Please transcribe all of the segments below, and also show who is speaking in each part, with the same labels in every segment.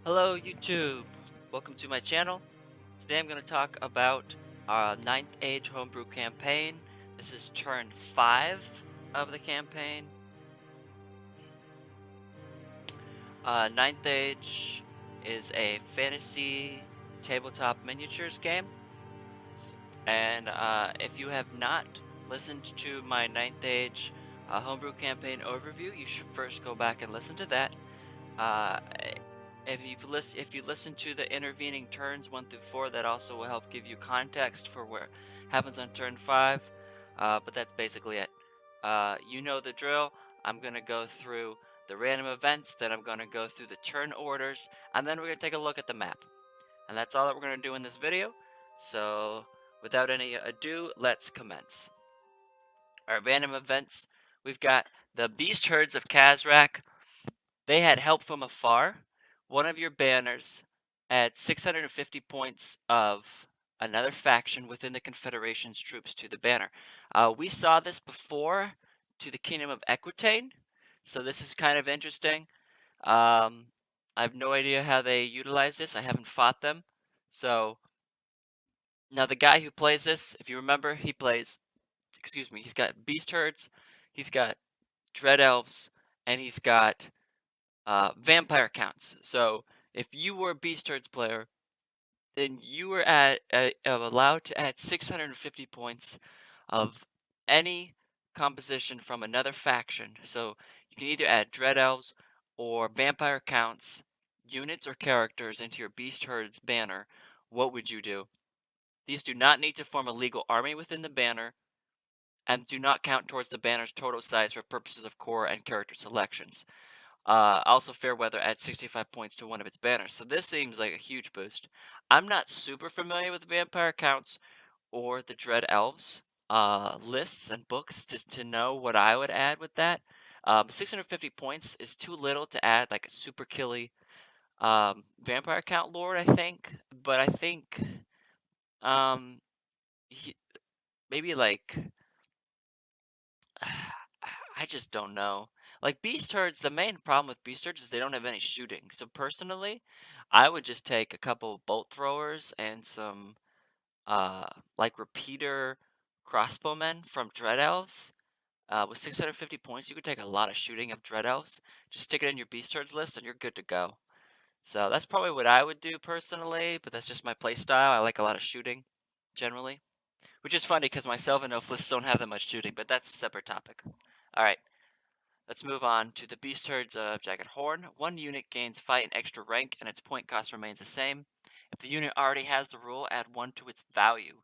Speaker 1: Hello YouTube! Welcome to my channel. Today I'm going to talk about our ninth age homebrew campaign. This is turn 5 of the campaign. Ninth age is a fantasy tabletop miniatures game. And if you have not listened to my ninth age homebrew campaign overview, you should first go back and listen to that. Uh, if you listen to the intervening turns 1 through 4, that also will help give you context for what happens on turn 5. But that's basically it. You know the drill. I'm gonna go through the random events, then I'm gonna go through the turn orders, and then we're gonna take a look at the map. And that's all that we're gonna do in this video. So without any ado, let's commence. Our random events. We've got the beast herds of Kazrak. They had help from afar. One of your banners adds 650 points of another faction within the Confederation's troops to the banner. We saw this before to the Kingdom of Equitaine, so this is kind of interesting. I have no idea how they utilize this. I haven't fought them. So now the guy who plays this, if you remember, he plays, excuse me, he's got beast herds, he's got dread elves, and he's got vampire counts. So if you were a Beast Herds player, then you were allowed to add 650 points of any composition from another faction. So you can either add Dread Elves or vampire counts, units or characters into your Beast Herds banner. What would you do? These do not need to form a legal army within the banner and do not count towards the banner's total size for purposes of core and character selections. Also, Fairweather adds 65 points to one of its banners, so this seems like a huge boost. I'm not super familiar with vampire counts or the Dread Elves lists and books to know what I would add with that. 650 points is too little to add like a super killy vampire count lord, I think. But I think um, he, maybe like I just don't know. Like beast herds, the main problem with beast herds is they don't have any shooting. So personally, I would just take a couple of bolt throwers and some uh like repeater crossbowmen from dread elves. With 650 points, you could take a lot of shooting of dread elves. Just stick it in your beast herds list, and you're good to go. So that's probably what I would do personally, but that's just my play style. I like a lot of shooting, generally, which is funny because my Sylvan Elf lists don't have that much shooting, but that's a separate topic. All right. Let's move on to the Beast Herds of Jagged Horn. One unit gains fight and extra rank, and its point cost remains the same. If the unit already has the rule, add 1 to its value.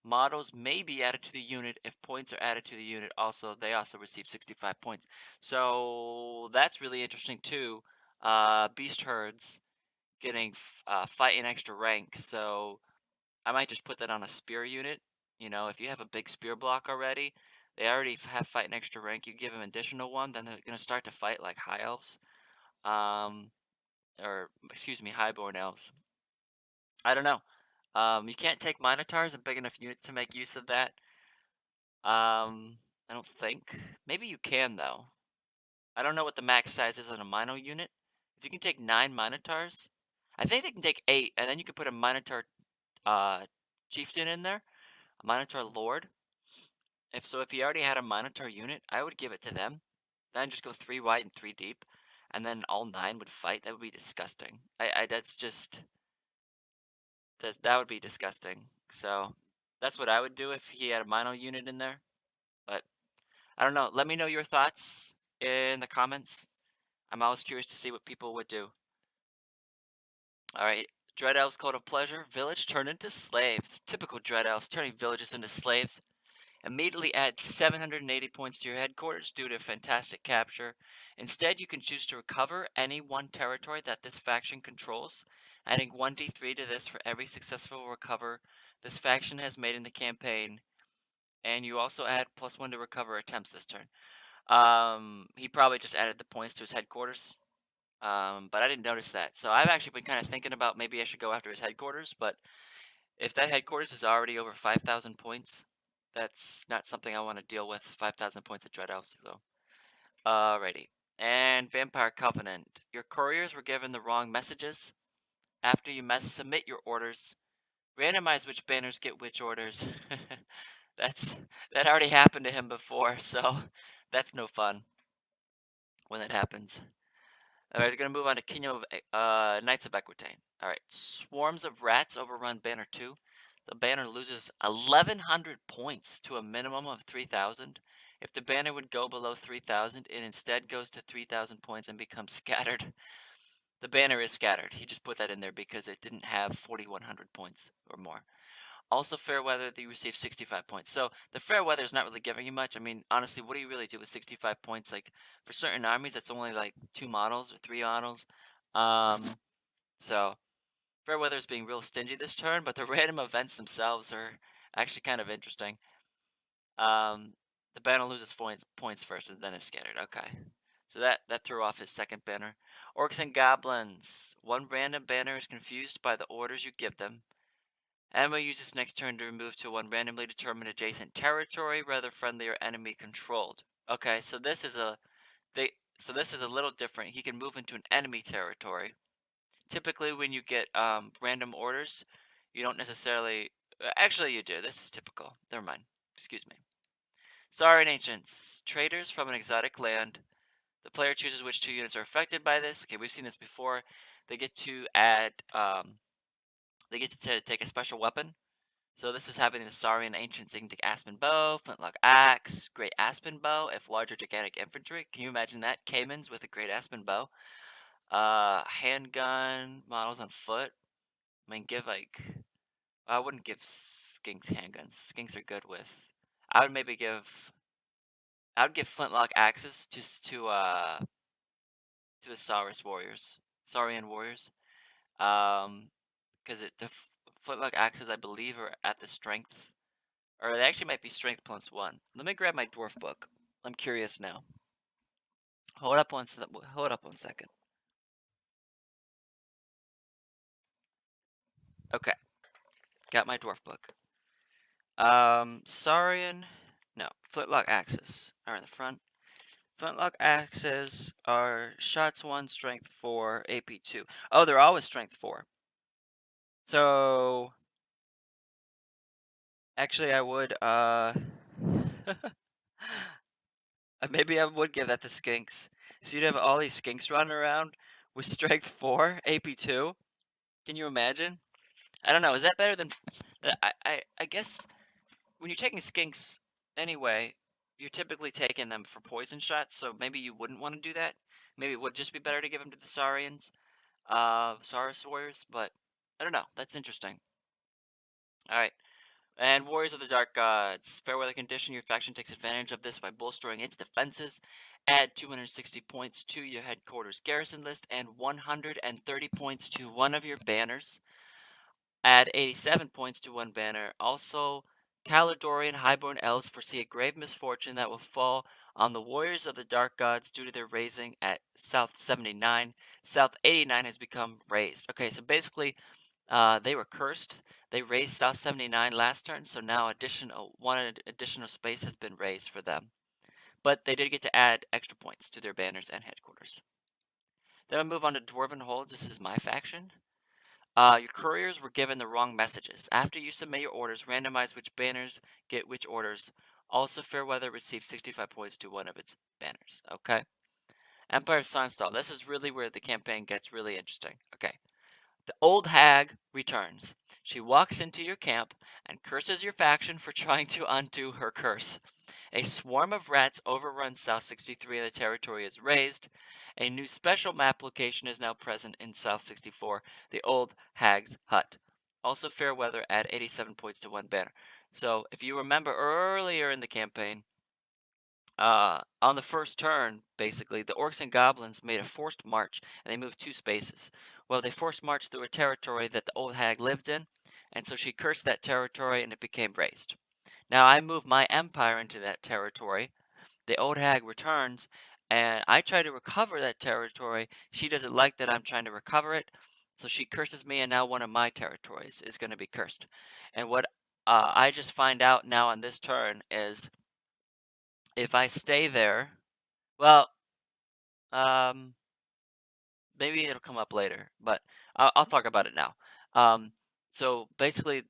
Speaker 1: Models may be added to the unit if points are added to the unit. Also, they also receive 65 points. So that's really interesting too. Beast Herds getting fight and extra rank. So I might just put that on a spear unit. You know, if you have a big spear block already, they already have fight an extra rank. You give them additional one, then they're gonna start to fight like high elves, um, or excuse me, highborn elves. I don't know. You can't take minotaurs and big enough units to make use of that. I don't think. Maybe you can though. I don't know what the max size is on a Mino unit. If you can take 9 minotaurs, I think they can take 8, and then you can put a minotaur chieftain in there, a minotaur lord. If he already had a Minotaur unit, I would give it to them. Then just go 3 wide and 3 deep, and then all 9 would fight. That would be disgusting. That's just that would be disgusting. So that's what I would do if he had a Mino unit in there. But I don't know. Let me know your thoughts in the comments. I'm always curious to see what people would do. All right. Dread Elves Code of Pleasure. Village turned into slaves. Typical Dread Elves turning villages into slaves. Immediately add 780 points to your headquarters due to fantastic capture. Instead, you can choose to recover any one territory that this faction controls, adding 1d3 to this for every successful recover this faction has made in the campaign. And you also add +1 to recover attempts this turn. He probably just added the points to his headquarters. But I didn't notice that. So I've actually been kind of thinking about maybe I should go after his headquarters, but if that headquarters is already over 5,000 points, that's not something I want to deal with. 5,000 points of Dread Elves. So, alrighty. And Vampire Covenant. Your couriers were given the wrong messages. After you submit your orders, randomize which banners get which orders. That's that already happened to him before, so that's no fun when that happens. All right, we're gonna move on to Kingdom of Knights of Aquitaine. All right, swarms of rats overrun banner 2. The banner loses 1,100 points to a minimum of 3,000. If the banner would go below 3,000, it instead goes to 3,000 points and becomes scattered. The banner is scattered. He just put that in there because it didn't have 4,100 points or more. Also, fair weather, you receive 65 points. So the fair weather is not really giving you much. I mean, honestly, what do you really do with 65 points? Like for certain armies, that's only like 2 models or 3 models. So fair weather is being real stingy this turn, but the random events themselves are actually kind of interesting. The banner loses points first and then is scattered. Okay. So that threw off his second banner. Orcs and Goblins. One random banner is confused by the orders you give them. And will use its next turn to remove to one randomly determined adjacent territory, whether friendly or enemy controlled. Okay, so this is a little different. He can move into an enemy territory. Typically, when you get random orders, you don't necessarily. Actually, you do. This is typical. Never mind. Excuse me. Saurian Ancients. Traders from an exotic land. The player chooses which 2 units are affected by this. Okay, we've seen this before. They get to add. They get to take a special weapon. So this is happening to Saurian Ancients. They can take Aspen Bow, Flintlock Axe, Great Aspen Bow, if larger gigantic infantry. Can you imagine that? Caimans with a Great Aspen Bow. Handgun, models on foot. I mean, give like... I wouldn't give Skinks handguns. Skinks are good with... I would maybe give... I would give Flintlock Axes to the Saurian Warriors. Because the Flintlock Axes, I believe, are at the strength... Or they actually might be strength +1. Let me grab my dwarf book. I'm curious now. Hold up one second. Okay, got my dwarf book. Saurian, no, flintlock axes are in the front. Flintlock axes are shots 1, strength 4, AP 2. Oh, they're always strength 4. So, actually, I would, maybe I would give that to skinks. So you'd have all these skinks running around with strength 4, AP 2. Can you imagine? I don't know. Is that better than? I guess when you're taking skinks anyway, you're typically taking them for poison shots. So maybe you wouldn't want to do that. Maybe it would just be better to give them to the Saurians, Saurus warriors. But I don't know. That's interesting. All right. And Warriors of the Dark Gods. Fair weather condition. Your faction takes advantage of this by bolstering its defenses. Add 260 points to your headquarters garrison list and 130 points to one of your banners. Add 87 points to one banner. Also, Caledorian Highborn Elves foresee a grave misfortune that will fall on the Warriors of the Dark Gods due to their raising at South 79. South 89 has become raised. Okay, so basically, they were cursed. They raised South 79 last turn, so now one additional space has been raised for them. But they did get to add extra points to their banners and headquarters. Then we move on to Dwarven Holds. This is my faction. Your couriers were given the wrong messages. After you submit your orders, randomize which banners get which orders. Also, Fairweather receives 65 points to one of its banners. Okay. Empire of Sunstar. This is really where the campaign gets really interesting. Okay. The old hag returns. She walks into your camp and curses your faction for trying to undo her curse. A swarm of rats overruns South 63 and the territory is raised. A new special map location is now present in South 64, the old hag's hut. Also, fair weather at 87 points to one banner. So, if you remember earlier in the campaign, on the first turn, basically, the orcs and goblins made a forced march and they moved 2 spaces. Well, they forced marched through a territory that the old hag lived in, and so she cursed that territory and it became raised. Now, I move my empire into that territory. The old hag returns, and I try to recover that territory. She doesn't like that I'm trying to recover it, so she curses me, and now one of my territories is going to be cursed. And what I just find out now on this turn is if I stay there, well, Um, Maybe it'll come up later, but I'll talk about it now. Um, so basically,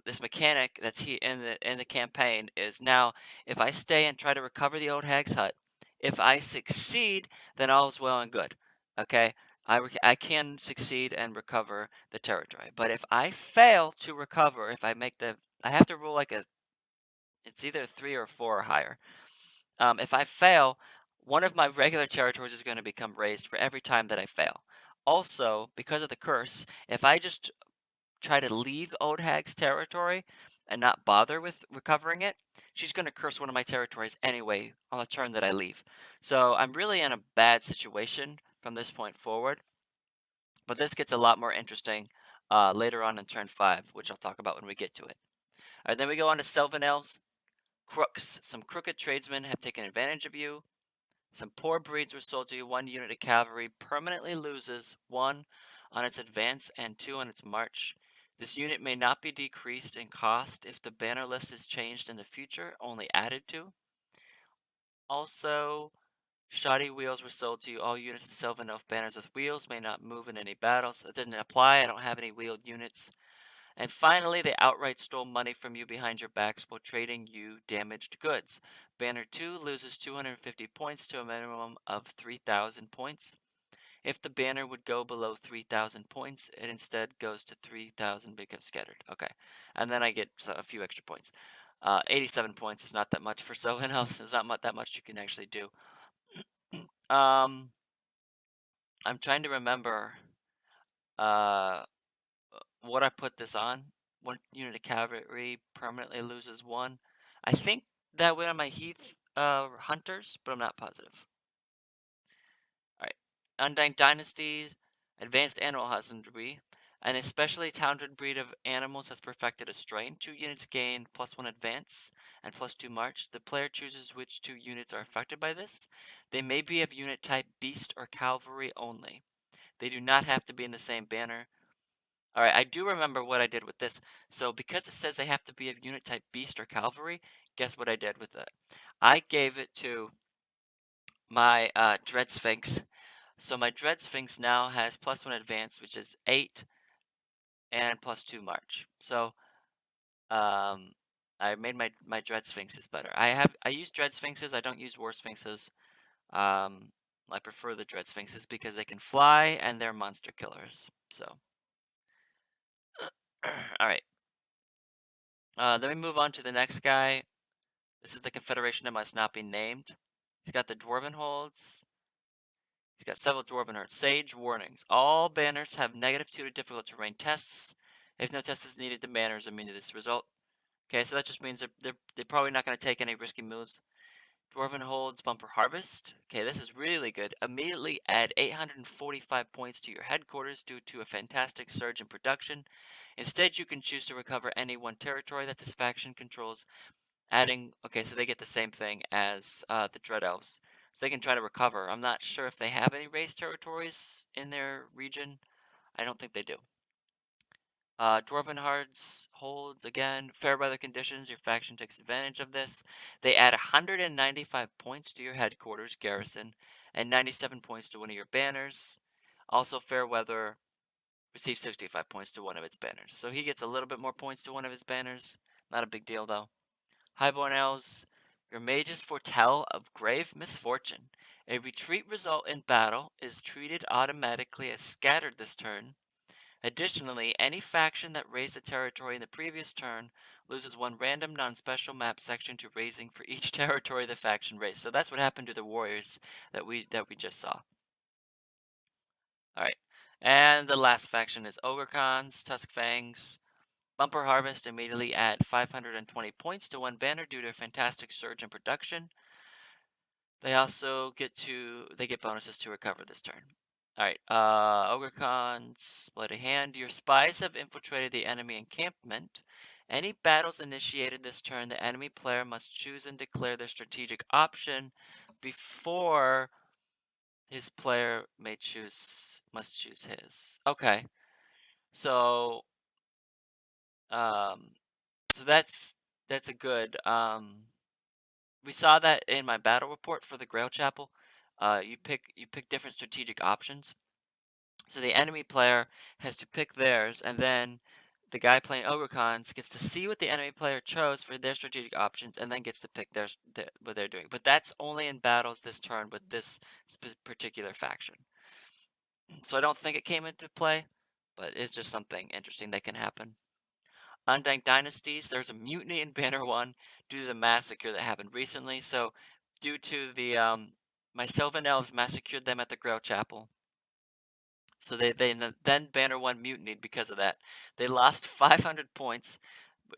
Speaker 1: this mechanic that's here in the campaign is now if I stay and try to recover the old hag's hut, if I succeed, then all is well and good. Okay, I can succeed and recover the territory, but if I fail to recover, if I make the I have to roll like a it's either 3 or 4 or higher. If I fail, one of my regular territories is going to become raised for every time that I fail. Also, because of the curse, if I just try to leave Old Hag's territory and not bother with recovering it, she's going to curse one of my territories anyway on the turn that I leave. So I'm really in a bad situation from this point forward. But this gets a lot more interesting later on in turn 5, which I'll talk about when we get to it. All right, then we go on to Sylvan Elves. Crooks. Some crooked tradesmen have taken advantage of you. Some poor breeds were sold to you. 1 unit of cavalry permanently loses 1 on its advance and 2 on its march. This unit may not be decreased in cost if the banner list is changed in the future, only added to. Also, shoddy wheels were sold to you. All units of Sylvan Elf banners with wheels may not move in any battles. That didn't apply. I don't have any wheeled units. And finally, they outright stole money from you behind your backs while trading you damaged goods. Banner 2 loses 250 points to a minimum of 3,000 points. If the banner would go below 3,000 points, it instead goes to 3,000 becomes scattered. Okay. And then I get a few extra points. 87 points is not that much for someone else. It's not that much you can actually do. um, I'm trying to remember uh, what I put this on. 1 unit of cavalry permanently loses 1. I think that went on my Heath hunters, but I'm not positive. All right. Undying Dynasties, Advanced Animal Husbandry. An especially talented breed of animals has perfected a strain. 2 units gain +1 advance and +2 march. The player chooses which 2 units are affected by this. They may be of unit type beast or cavalry only. They do not have to be in the same banner. All right, I do remember what I did with this. So because it says they have to be of unit type beast or cavalry, guess what I did with it? I gave it to my Dread Sphinx. So my Dread Sphinx now has +1 advance, which is 8, and +2 march. So um, I made my Dread Sphinxes better. I use Dread Sphinxes. I don't use War Sphinxes. Um, I prefer the Dread Sphinxes because they can fly and they're monster killers. So all right. Then we move on to the next guy. This is the Confederation that must not be named. He's got the Dwarven Holds. He's got several Dwarven Hearts. Sage warnings. All banners have -2 to difficult terrain tests. If no test is needed, the banner is immune to this result. Okay, so that just means they're probably not going to take any risky moves. Dwarven Holds Bumper Harvest. Okay, this is really good. Immediately add 845 points to your headquarters due to a fantastic surge in production. Instead, you can choose to recover any one territory that this faction controls. Adding, okay, so they get the same thing as the Dread Elves. So they can try to recover. I'm not sure if they have any raised territories in their region. I don't think they do. Dwarven Hearts holds again. Fair weather conditions. Your faction takes advantage of this. They add 195 points to your headquarters garrison and 97 points to one of your banners. Also, fair weather receives 65 points to one of its banners. So he gets a little bit more points to one of his banners. Not a big deal though. Highborn Elves, your mages foretell of grave misfortune. A retreat result in battle is treated automatically as scattered this turn. Additionally, any faction that raised a territory in the previous turn loses 1 random non-special map section to raising for each territory the faction raised. So that's what happened to the warriors that we just saw. All right, and the last faction is Ogre Khans, Tusk Fangs. Bumper Harvest immediately add 520 points to 1 banner due to a fantastic surge in production. They also get bonuses to recover this turn. Alright, Ogre Khan's Bloody Hand. Your spies have infiltrated the enemy encampment. Any battles initiated this turn, the enemy player must choose and declare their strategic option before his player must choose his. Okay. So um so that's a good we saw that in my battle report for the Grail Chapel. you pick different strategic options. So the enemy player has to pick theirs, and then the guy playing Ogricons gets to see what the enemy player chose for their strategic options, and then gets to pick what they're doing. But that's only in battles this turn with this particular faction. So I don't think it came into play, but it's just something interesting that can happen. Undying Dynasties, there's a mutiny in Banner 1 due to the massacre that happened recently. So due to my Sylvan Elves massacred them at the Grail Chapel. So then Banner 1 mutinied because of that. They lost 500 points,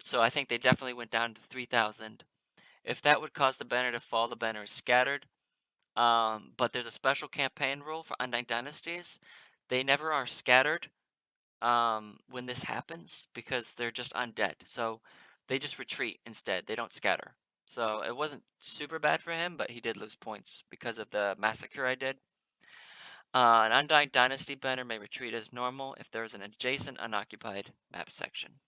Speaker 1: so I think they definitely went down to 3,000. If that would cause the banner to fall, the banner is scattered. But there's a special campaign rule for Undying Dynasties. They never are scattered when this happens because they're just undead. So they just retreat instead. They don't scatter. So it wasn't super bad for him, but he did lose points because of the massacre I did. An Undying Dynasty banner may retreat as normal if there is an adjacent unoccupied map section.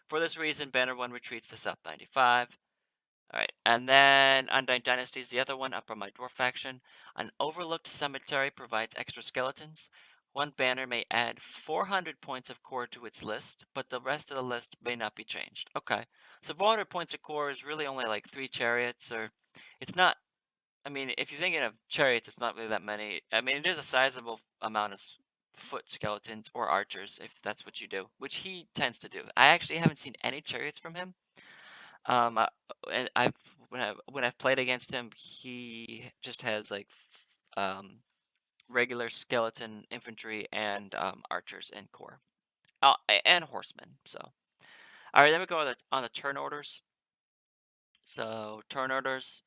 Speaker 1: For this reason, Banner 1 retreats to South 95. Alright, and then Undying Dynasty is the other one up on my dwarf faction. An overlooked cemetery provides extra skeletons. One banner may add 400 points of core to its list, but the rest of the list may not be changed. Okay, so 400 points of core is really only like 3 chariots, or it's not. I mean, if you're thinking of chariots, it's not really that many. I mean, it is a sizable amount of foot skeletons or archers, if that's what you do, which he tends to do. I actually haven't seen any chariots from him. Um, I, and when I've played against him, he just has like regular skeleton infantry and archers and core, and horsemen. So, all right, then we go on the turn orders. So turn orders.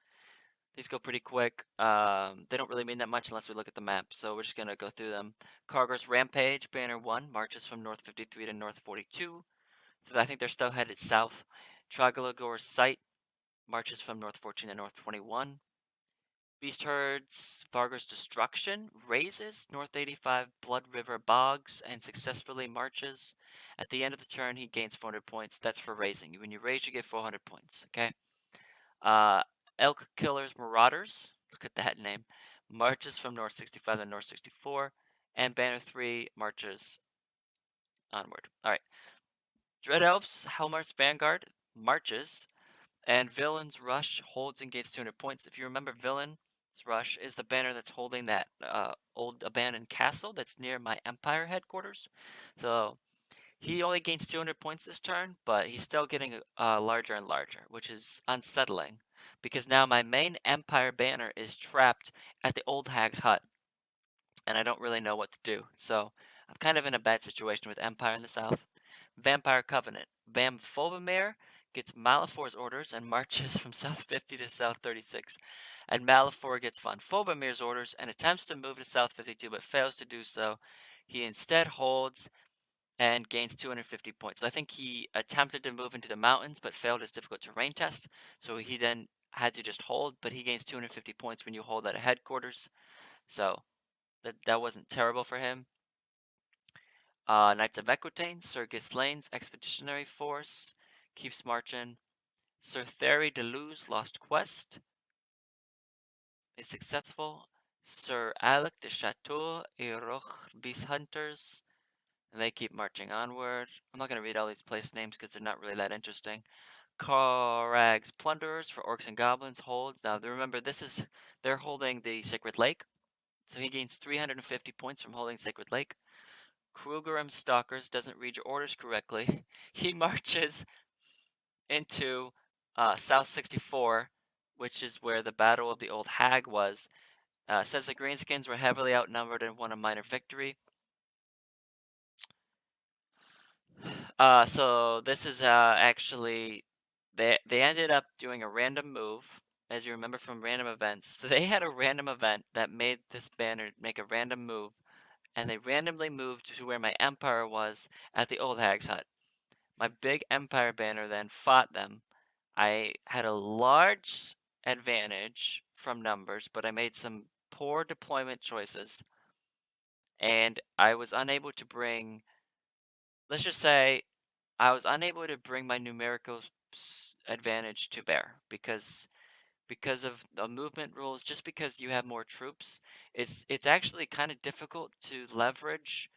Speaker 1: These go pretty quick. They don't really mean that much unless we look at the map, so we're just gonna go through them. Kargar's Rampage, Banner 1, marches from North 53 to North 42. So I think they're still headed south. Tragalagor's Sight marches from North 14 to North 21. Beast Herds, Vargar's Destruction, raises North 85 Blood River Bogs and successfully marches. At the end of the turn, he gains 400 points. That's for raising. When you raise, you get 400 points, okay? Uh, Elk Killers Marauders, look at that name, marches from North 65 to North 64, and Banner 3 marches onward. Alright. Dread Elves, Helmar's Vanguard, marches, and Villain's Rush holds and gains 200 points. If you remember, Villain's Rush is the banner that's holding that old abandoned castle that's near my Empire headquarters. So he only gains 200 points this turn, but he's still getting larger and larger, which is unsettling because now my main Empire banner is trapped at the old hag's hut, and I don't really know what to do. So I'm kind of in a bad situation with Empire in the south. Vampire Covenant. Vamphobamere gets Malifor's orders and marches from South 50 to South 36. And Malifor gets Von Fobamir's orders and attempts to move to South 52 but fails to do so. He instead holds and gains 250 points. So I think he attempted to move into the mountains but failed his difficult terrain test. So he then had to just hold, but he gains 250 points when you hold at a headquarters. So that wasn't terrible for him. Knights of Equitaine, Sir Ghislaine's expeditionary force keeps marching. Sir Thierry de Luz Lost Quest is successful. Sir Alec de Chateau Iroch Beast Hunters, and they keep marching onward. I'm not going to read all these place names because they're not really that interesting. Karag's Plunderers for Orcs and Goblins holds. Now remember, they're holding the Sacred Lake, so he gains 350 points from holding Sacred Lake. Krugerim Stalkers doesn't read your orders correctly. He marches into South 64, which is where the Battle of the Old Hag was. Says the Greenskins were heavily outnumbered and won a minor victory. So this is actually they ended up doing a random move, as you remember from random events. So they had a random event that made this banner make a random move, and they randomly moved to where my Empire was at the Old Hag's Hut. My big Empire banner then fought them. I had a large advantage from numbers, but I made some poor deployment choices. And I was unable to bring, let's just say, I was unable to bring my numerical advantage to bear because of the movement rules, just because you have more troops, it's actually kind of difficult to leverage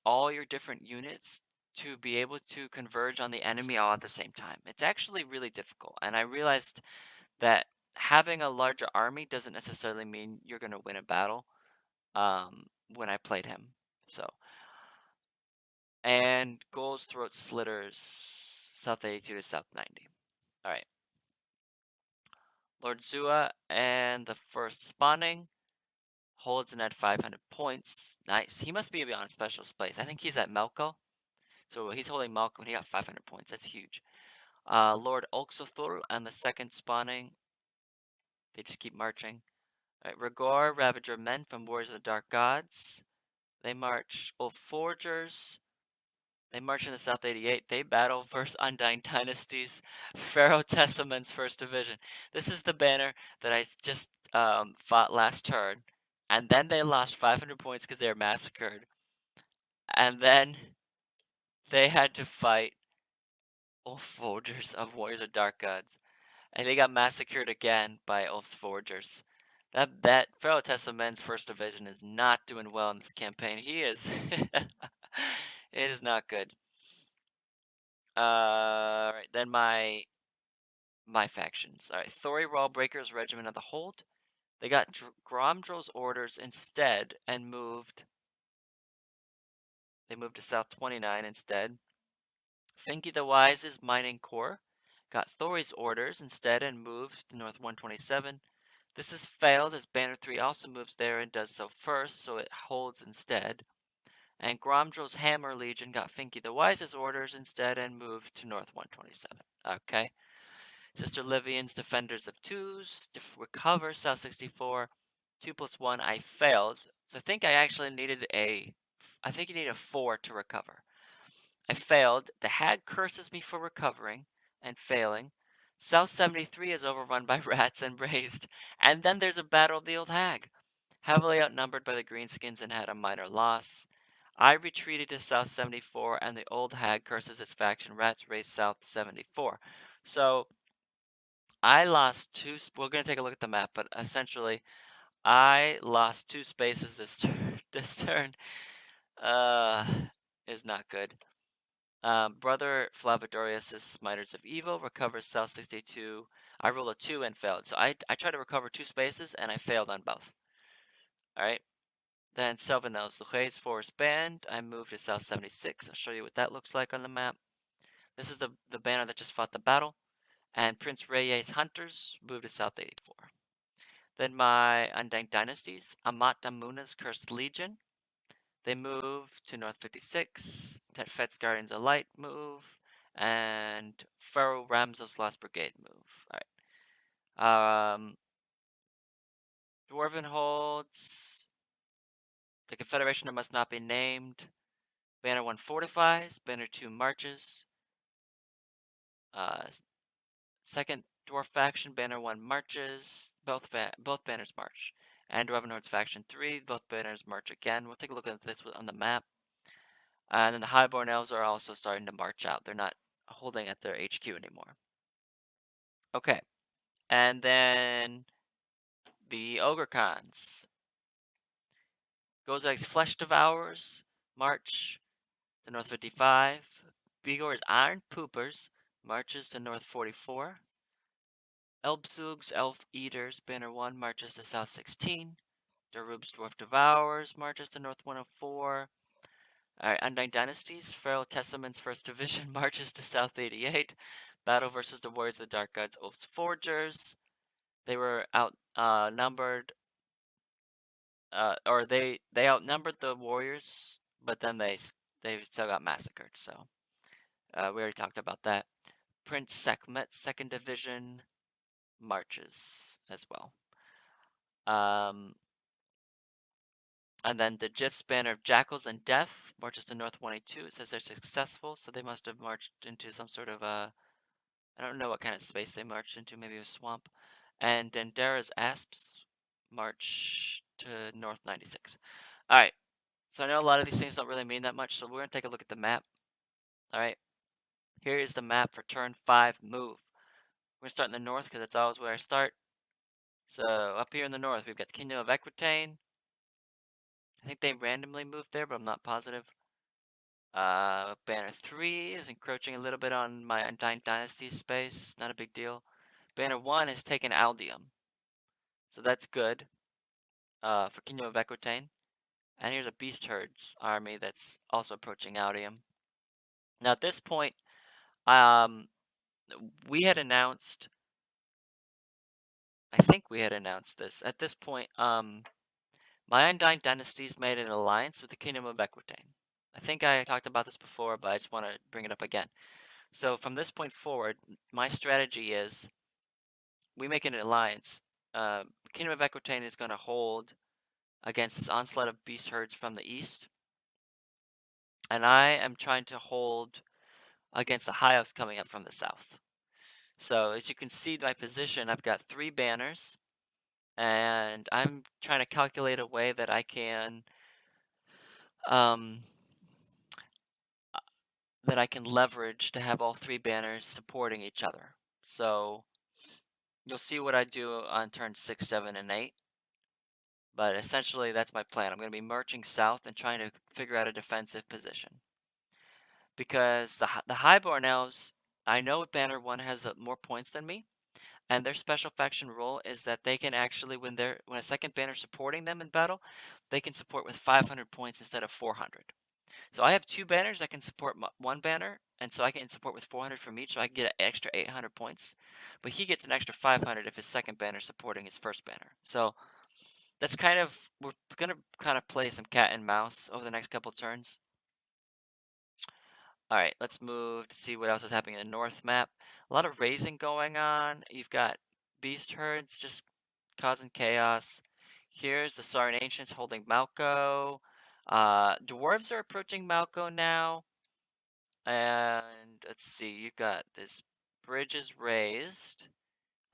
Speaker 1: all your different units to be able to converge on the enemy all at the same time. It's actually really difficult, and I realized that having a larger army doesn't necessarily mean you're going to win a battle. When I played him, so and goals, throat slitters, South 82 to South 90. All right, Lord Zua and the first spawning holds and at 500 points. Nice. He must be on special place. I think he's at Melko. So he's holding Malcolm and he got 500 points. That's huge. Lord Oxothul and the second spawning. They just keep marching. Alright, Rigor, Ravager men from Warriors of the Dark Gods. They march. Old Forgers. They march in the South 88. They battle versus Undying Dynasties. Pharaoh Testaments First Division. This is the banner that I just fought last turn. And then they lost 500 points because they were massacred. And then they had to fight Old Forgers of Warriors of Dark Gods. And they got massacred again by Ulf's Forgers. That Pharaoh Testament's first division is not doing well in this campaign. He is. It is not good. Right, then my factions. All right, Thori Rawbreakers Regiment of the Hold. They got Gromdrill's orders instead and moved. They moved to South 29 instead. Finky the Wise's Mining Corps got Thori's orders instead and moved to North 127. This has failed as Banner 3 also moves there and does so first, so it holds instead. And Gromdrill's Hammer Legion got Finky the Wise's orders instead and moved to North 127. Okay. Sister Livian's Defenders of Twos, recover South 64, 2+1. I failed. So I think I actually needed I think you need a 4 to recover. I failed. The hag curses me for recovering and failing. South 73 is overrun by rats and raised. And then there's a battle of the old hag. Heavily outnumbered by the greenskins and had a minor loss. I retreated to South 74 and the old hag curses his faction. Rats raised South 74. So I lost two. We're going to take a look at the map, but essentially I lost 2 spaces this turn. This turn is not good. Brother Flavadorius' Smiters of Evil recovers South 62. I rolled a 2 and failed. So I tried to recover 2 spaces and I failed on both. Alright. Then Selvanos, Luje's Forest Band. I moved to South 76. I'll show you what that looks like on the map. This is the banner that just fought the battle. And Prince Reyes Hunters moved to South 84. Then my Undying Dynasties, Amat Amuna's Cursed Legion. They move to North 56. Tetfet's Guardians of Light move. And Pharaoh Ramzos Last Brigade move. Alright. Dwarven Holds. The Confederation must not be named. Banner 1 fortifies. Banner 2 marches. Second Dwarf faction, Banner 1 marches. Both banners march. And Dwarven Hordes faction 3, both banners march again. We'll take a look at this on the map. And then the Highborn Elves are also starting to march out. They're not holding at their HQ anymore. Okay. And then the Ogre Khans. Gozag's Flesh Devourers march to North 55. Bigor's Iron Poopers marches to North 44. Elbzug's Elf Eaters, Banner 1 marches to South 16. Darub's Dwarf Devourers marches to North 104. Alright, Undying Dynasties, Pharaoh Testament's First Division marches to South 88. Battle versus the Warriors of the Dark Gods, Ulf's Forgers. They were outnumbered, or they outnumbered the Warriors, but then they still got massacred. So we already talked about that. Prince Sekhmet, Second Division marches as well. And then the GIF's banner of Jackals and Death marches to North 182. It says they're successful, so they must have marched into some sort of I don't know what kind of space they marched into, maybe a swamp. And Dendera's Asps march to North 96. Alright, so I know a lot of these things don't really mean that much, so we're going to take a look at the map. Alright, here is the map for turn 5 move. We're going to start in the north because that's always where I start. So up here in the north, we've got the Kingdom of Equitaine. I think they randomly moved there, but I'm not positive. Banner 3 is encroaching a little bit on my Undying Dynasty space. Not a big deal. Banner 1 has taken Aldium. So that's good for Kingdom of Equitaine. And here's a Beast Herds army that's also approaching Aldium. Now at this point, um, we had announced, I think we had announced this. At this point, my Undying Dynasties made an alliance with the Kingdom of Equitaine. I think I talked about this before, but I just want to bring it up again. So from this point forward, my strategy is we make an alliance. Kingdom of Equitaine is going to hold against this onslaught of beast herds from the east, and I am trying to hold against the Hyos coming up from the south. So as you can see my position, I've got 3 banners, and I'm trying to calculate a way that I can um, that I can leverage to have all 3 banners supporting each other. So you'll see what I do on turn 6, 7, and 8. But essentially, that's my plan. I'm going to be marching south and trying to figure out a defensive position. Because the Highborn Elves, I know Banner 1 has more points than me, and their special faction rule is that they can actually, when a second banner supporting them in battle, they can support with 500 points instead of 400. So I have 2 banners that can support 1 banner, and so I can support with 400 from each, so I can get an extra 800 points. But he gets an extra 500 if his second banner is supporting his first banner. So that's kind of, we're gonna kind of play some cat and mouse over the next couple turns. All right, let's move to see what else is happening in the north map. A lot of raising going on. You've got beast herds just causing chaos. Here's the Saurian Ancients holding Malco. Dwarves are approaching Malco now. And let's see, you've got this bridge is raised.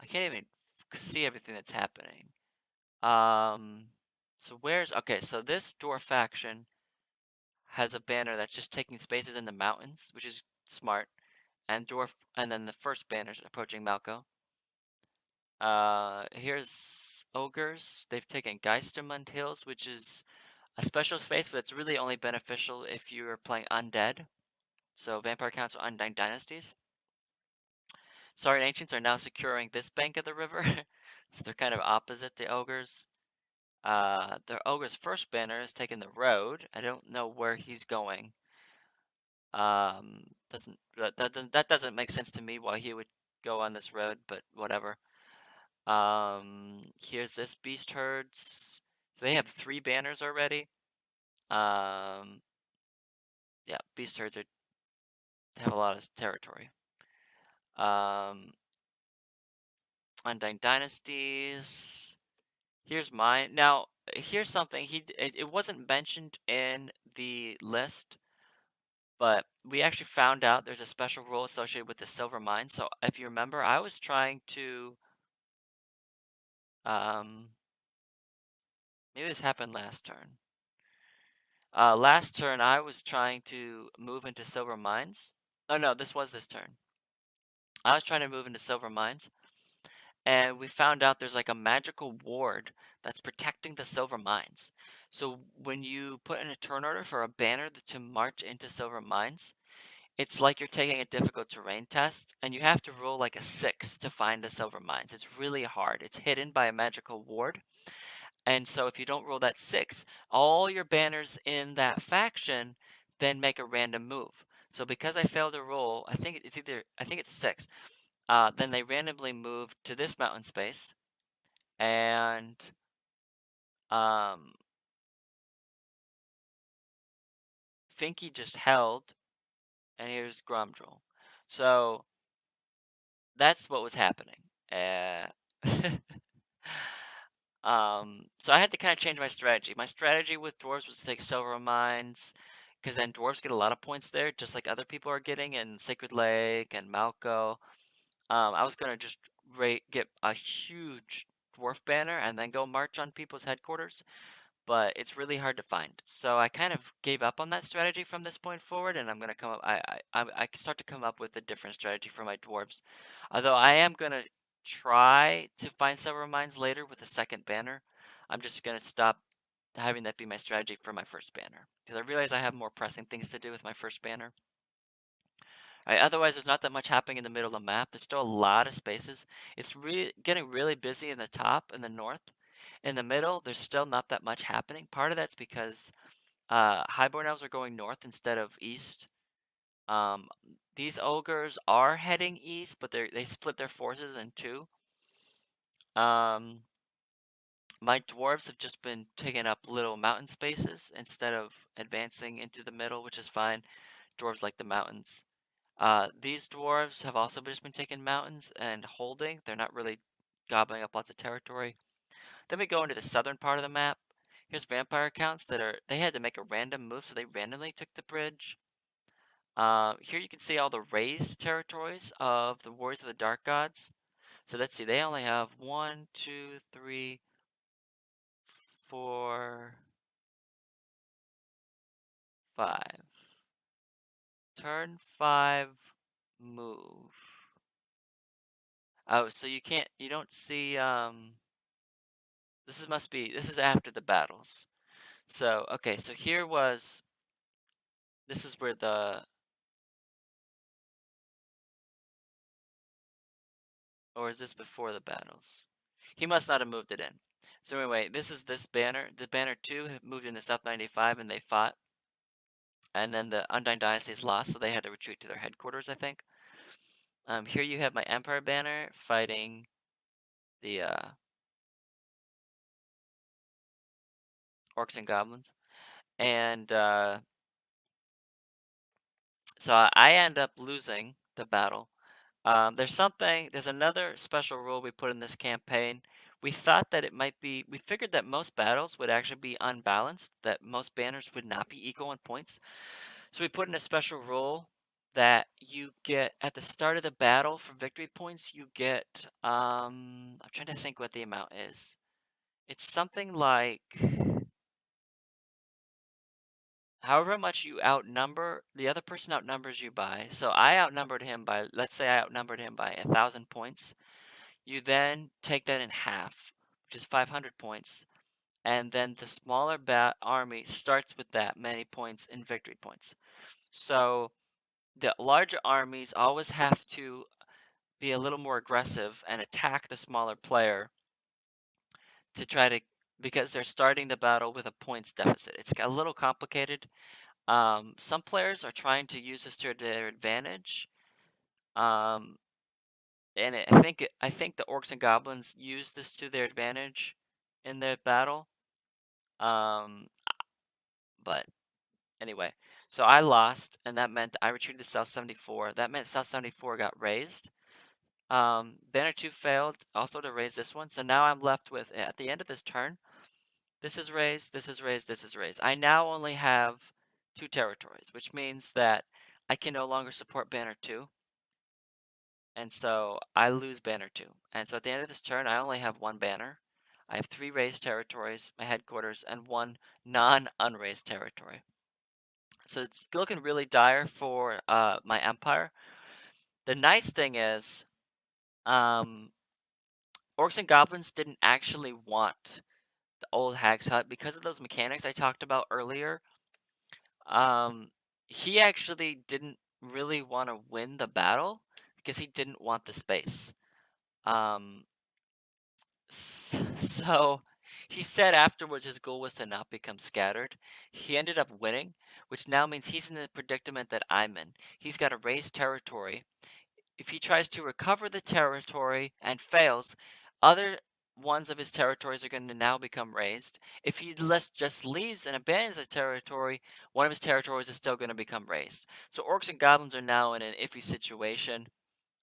Speaker 1: I can't even see everything that's happening. So okay, so this dwarf faction has a banner that's just taking spaces in the mountains, which is smart. And then the first banner's approaching Malco. Here's ogres. They've taken Geistermund Hills, which is a special space, but it's really only beneficial if you're playing undead. So Vampire Council Undying Dynasties. Saurian Ancients are now securing this bank of the river. So they're kind of opposite the ogres. The ogre's first banner is taking the road. I don't know where he's going. That doesn't make sense to me why he would go on this road, but whatever. Here's this beast herds. So they have 3 banners already. Yeah, beast herds have a lot of territory. Undying Dynasties. Here's mine. Now, here's something it wasn't mentioned in the list, but we actually found out there's a special rule associated with the silver mine. So if you remember, I was trying to maybe this happened last turn. Last turn I was trying to move into silver mines. Oh no, this was this turn. I was trying to move into silver mines, and we found out there's like a magical ward that's protecting the silver mines. So when you put in a turn order for a banner to march into silver mines, it's like you're taking a difficult terrain test, and you have to roll like a 6 to find the silver mines. It's really hard. It's hidden by a magical ward. And so if you don't roll that 6, all your banners in that faction then make a random move. So because I failed to roll, I think it's a 6. Then they randomly move to this mountain space, and um, Finky just held, and here's Grumdrel. So that's what was happening. Uh, so I had to kind of change my strategy. My strategy with dwarves was to take silver mines, because then dwarves get a lot of points there, just like other people are getting in Sacred Lake and Malco. I was gonna just get a huge dwarf banner and then go march on people's headquarters, but it's really hard to find. So I kind of gave up on that strategy from this point forward, and I'm gonna I start to come up with a different strategy for my dwarves. Although I am gonna try to find silver mines later with a second banner. I'm just gonna stop having that be my strategy for my first banner because I realize I have more pressing things to do with my first banner. Right, otherwise, there's not that much happening in the middle of the map. There's still a lot of spaces. It's getting really busy in the top in the north. In the middle, there's still not that much happening. Part of that's because highborn elves are going north instead of east. Um, these ogres are heading east, but they split their forces in two. Um, my dwarves have just been taking up little mountain spaces instead of advancing into the middle, which is fine. Dwarves like the mountains. These dwarves have also just been taking mountains and holding. They're not really gobbling up lots of territory. Then we go into the southern part of the map. Here's vampire counts they had to make a random move, so they randomly took the bridge. Here you can see all the raised territories of the Warriors of the Dark Gods. So let's see, they only have 1, 2, 3, 4, 5. Turn 5 move. Oh, so you don't see this is after the battles. So, okay, so this is where or is this before the battles? He must not have moved it in. So anyway, this is this banner. The banner 2 had moved into South 95 and they fought. And then the Undying Dynasties lost, so they had to retreat to their headquarters, I think. Here you have my Empire banner fighting the Orcs and Goblins. And so I end up losing the battle. There's another special rule we put in this campaign. We thought that we figured that most battles would actually be unbalanced, that most banners would not be equal in points. So we put in a special rule that you get at the start of the battle for victory points, you get, I'm trying to think what the amount is. It's something like however much you outnumber, the other person outnumbers you by. So I outnumbered him by, let's say I outnumbered him by 1,000 points. You then take that in half, which is 500 points. And then the smaller army starts with that many points in victory points. So the larger armies always have to be a little more aggressive and attack the smaller player to try to, because they're starting the battle with a points deficit. It's a little complicated. Some players are trying to use this to their advantage. Um, and I think the orcs and goblins use this to their advantage in their battle. Um, but anyway, so I lost, and that meant I retreated to South 74. That meant South 74 got raised. Banner 2 failed also to raise this one, so now I'm left with, at the end of this turn, this is raised, this is raised, this is raised. I now only have 2 territories, which means that I can no longer support Banner 2. And so I lose banner 2. And so at the end of this turn, I only have 1 banner. I have 3 raised territories, my headquarters, and 1 non-unraised territory. So it's looking really dire for my empire. The nice thing is, um, Orcs and Goblins didn't actually want the old Hag's Hut because of those mechanics I talked about earlier. Um, he actually didn't really want to win the battle because he didn't want the space. Um, So he said afterwards his goal was to not become scattered. He ended up winning, which now means he's in the predicament that I'm in. He's got to raise territory. If he tries to recover the territory and fails, other ones of his territories are going to now become raised. If he just leaves and abandons the territory, one of his territories is still going to become raised. So orcs and goblins are now in an iffy situation.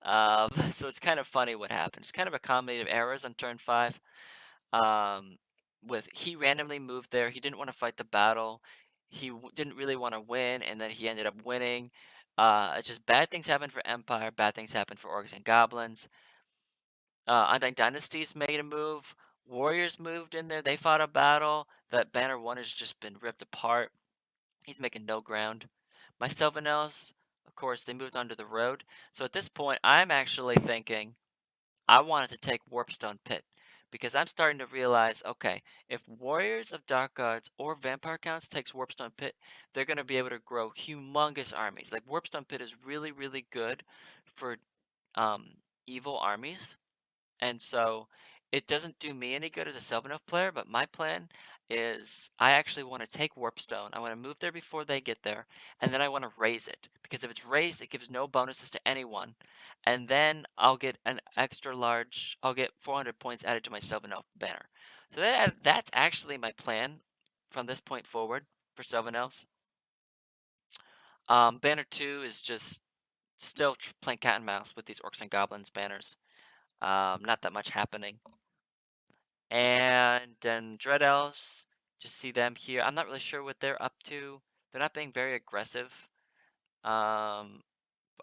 Speaker 1: So it's kind of funny what happened. It's kind of a comedy of errors on turn 5. Um, with he randomly moved there. He didn't want to fight the battle. He didn't really want to win, and then he ended up winning. It's just bad things happen for Empire. Bad things happen for Orcs and Goblins. Undying Dynasties made a move. Warriors moved in there. They fought a battle. That Banner 1 has just been ripped apart. He's making no ground. My Sylvanels, of course, they moved onto the road. So at this point, I'm actually thinking I wanted to take Warpstone Pit because I'm starting to realize, okay, if Warriors of Dark Gods or Vampire Counts takes Warpstone Pit, they're going to be able to grow humongous armies. Like Warpstone Pit is really, really good for um, evil armies. And so it doesn't do me any good as a Sylvaneth player, but my plan is I actually want to take Warpstone. I want to move there before they get there, and then I want to raise it. Because if it's raised, it gives no bonuses to anyone. And then I'll get an extra large, I'll get 400 points added to my Sylvaneth banner. So that's actually my plan from this point forward for Sylvaneths. Banner 2 is just still playing cat and mouse with these Orcs and Goblins banners. Not that much happening. And then Dread Elves, just see them here. I'm not really sure what they're up to. They're not being very aggressive. Um,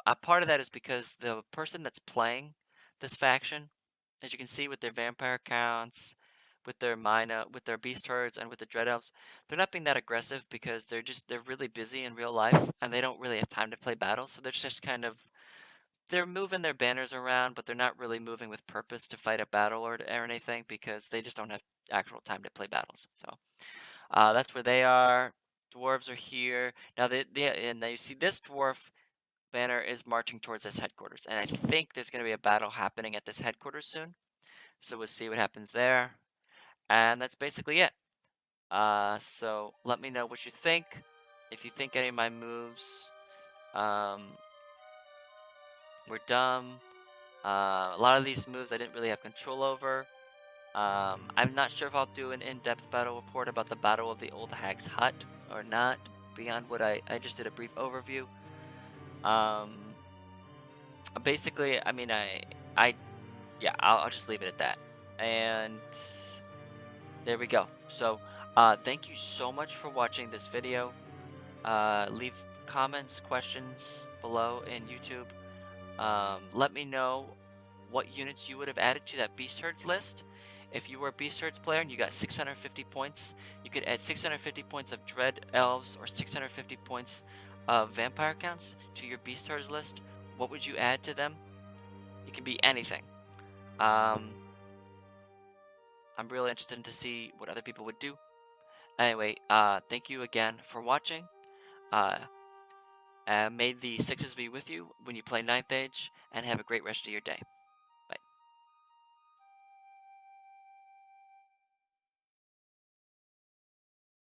Speaker 1: a part of that is because the person that's playing this faction, as you can see with their vampire counts, with their mina, with their beast herds, and with the Dread Elves, they're not being that aggressive because they're really busy in real life and they don't really have time to play battles. So they're just kind of they're moving their banners around, but they're not really moving with purpose to fight a battle or anything because they just don't have actual time to play battles. So that's where they are. Dwarves are here now. And now you see this dwarf banner is marching towards this headquarters, and I think there's going to be a battle happening at this headquarters soon. So we'll see what happens there, and that's basically it. So let me know what you think. If you think any of my moves um, were dumb. A lot of these moves I didn't really have control over. I'm not sure if I'll do an in-depth battle report about the Battle of the Old Hag's Hut or not, beyond what I just did a brief overview. Um, Basically, I mean, yeah, I'll just leave it at that. And there we go. So, thank you so much for watching this video. Leave comments, questions below in YouTube. Let me know what units you would have added to that Beast Herds list. If you were a Beast Herds player and you got 650 points, you could add 650 points of Dread Elves or 650 points of Vampire Counts to your Beast Herds list. What would you add to them? It can be anything. Um, I'm really interested to see what other people would do. Anyway, thank you again for watching. Uh, may the sixes be with you when you play Ninth Age, and have a great rest of your day.